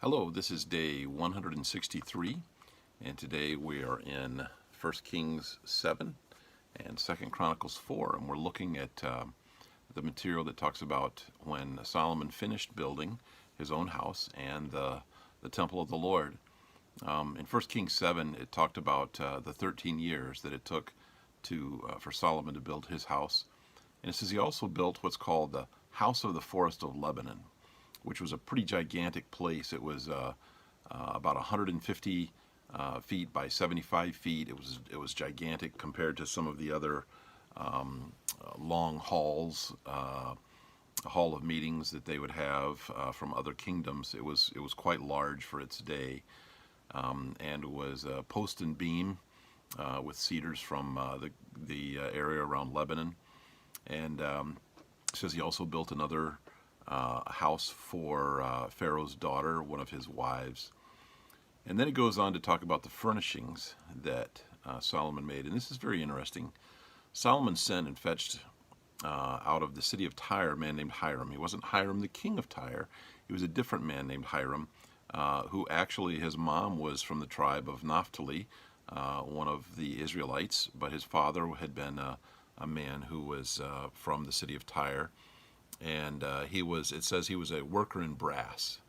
Hello, this is day 163, and today we are in 1 Kings 7 and 2 Chronicles 4, and we're looking at the material that talks about when Solomon finished building his own house and the temple of the Lord. In 1 Kings 7, it talked about the 13 years that it took for Solomon to build his house. And it says he also built what's called the House of the Forest of Lebanon, which was a pretty gigantic place. It was about 150 feet by 75 feet. It was gigantic compared to some of the other long halls, hall of meetings that they would have from other kingdoms. It was quite large for its day, and it was a post and beam with cedars from the area around Lebanon. And it says he also built another house for Pharaoh's daughter, one of his wives. And then it goes on to talk about the furnishings that Solomon made. And this is very interesting. Solomon sent and fetched out of the city of Tyre a man named Hiram. He wasn't Hiram the king of Tyre. He was a different man named Hiram, who actually his mom was from the tribe of Naphtali, one of the Israelites, but his father had been a man who was from the city of Tyre. And it says he was a worker in brass.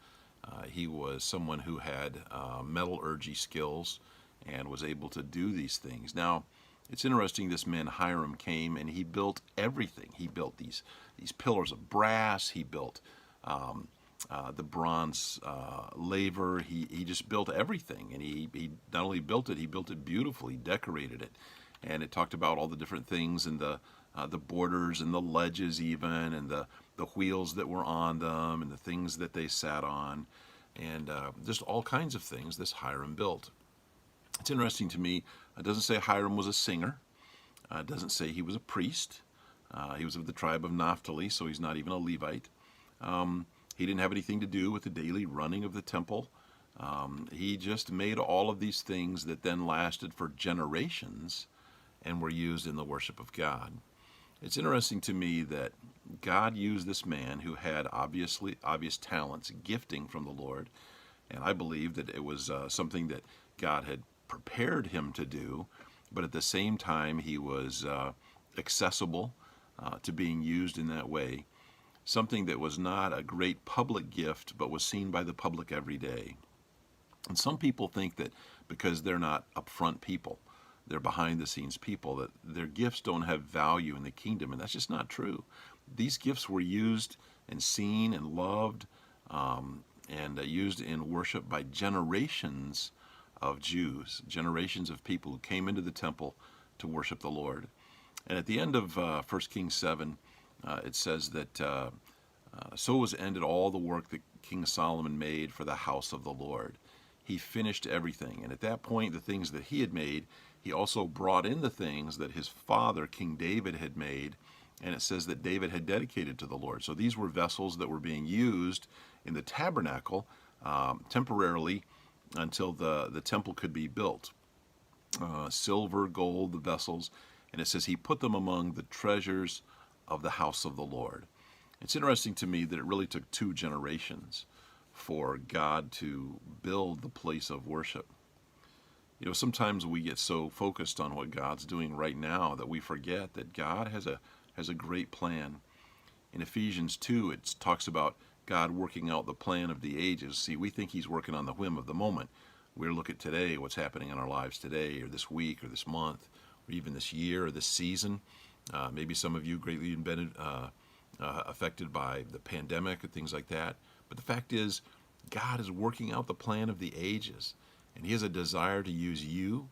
He was someone who had metallurgy skills and was able to do these things. Now, it's interesting, this man Hiram came and he built everything. He built these pillars of brass. He built the bronze laver. He just built everything. And he not only built it, he built it beautifully, decorated it. And it talked about all the different things and the borders and the ledges even, and the wheels that were on them and the things that they sat on, and just all kinds of things this Hiram built. It's interesting to me, it doesn't say Hiram was a singer. It doesn't say he was a priest. He was of the tribe of Naphtali, so he's not even a Levite. He didn't have anything to do with the daily running of the temple. He just made all of these things that then lasted for generations and were used in the worship of God. It's interesting to me that God used this man who had obvious talents, gifting from the Lord, and I believe that it was something that God had prepared him to do, but at the same time he was accessible to being used in that way, something that was not a great public gift, but was seen by the public every day. And some people think that because they're not upfront people, they're behind the scenes people, that their gifts don't have value in the kingdom, and that's just not true. These gifts were used and seen and loved and used in worship by generations of Jews, generations of people who came into the temple to worship the Lord. And at the end of 1 Kings 7, it says that so was ended all the work that King Solomon made for the house of the Lord. He finished everything, and at that point the things that he had made, he also brought in the things that his father, King David, had made, and it says that David had dedicated to the Lord. So these were vessels that were being used in the tabernacle temporarily until the temple could be built. Silver, gold, the vessels, and it says he put them among the treasures of the house of the Lord. It's interesting to me that it really took 2 generations for God to build the place of worship. You know, sometimes we get so focused on what God's doing right now that we forget that God has a great plan. In Ephesians 2, it talks about God working out the plan of the ages. See, we think he's working on the whim of the moment. We look at today, what's happening in our lives today, or this week, or this month, or even this year, or this season. Maybe some of you greatly been affected by the pandemic and things like that. But the fact is, God is working out the plan of the ages. And he has a desire to use you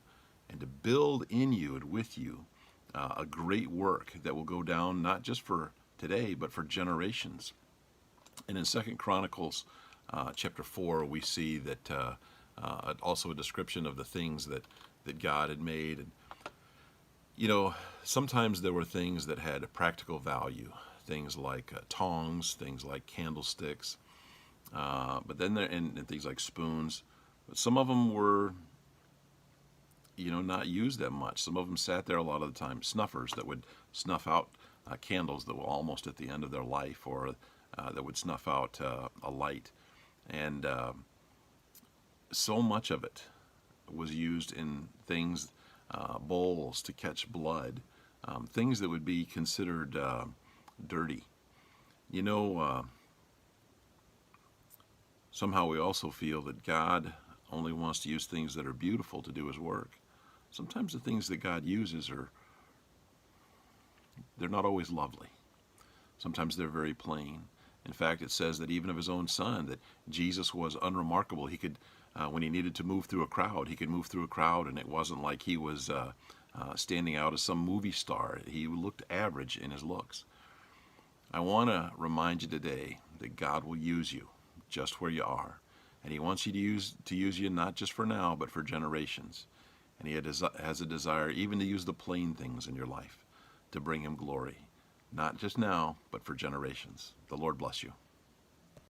and to build in you and with you a great work that will go down not just for today, but for generations. And in 2 Chronicles chapter 4, we see that also a description of the things that God had made. And, you know, sometimes there were things that had a practical value, things like tongs, things like candlesticks, but then and things like spoons. But some of them were, not used that much. Some of them sat there a lot of the time. Snuffers that would snuff out candles that were almost at the end of their life, or that would snuff out a light. And so much of it was used in things, bowls to catch blood, things that would be considered dirty. You know, somehow we also feel that God only wants to use things that are beautiful to do his work. Sometimes the things that God uses they're not always lovely. Sometimes they're very plain. In fact, it says that even of his own son, that Jesus was unremarkable. He could, when he needed to move through a crowd, he could move through a crowd, and it wasn't like he was standing out as some movie star. He looked average in his looks. I want to remind you today that God will use you just where you are. And he wants you to use you not just for now, but for generations. And he has a desire even to use the plain things in your life to bring him glory. Not just now, but for generations. The Lord bless you.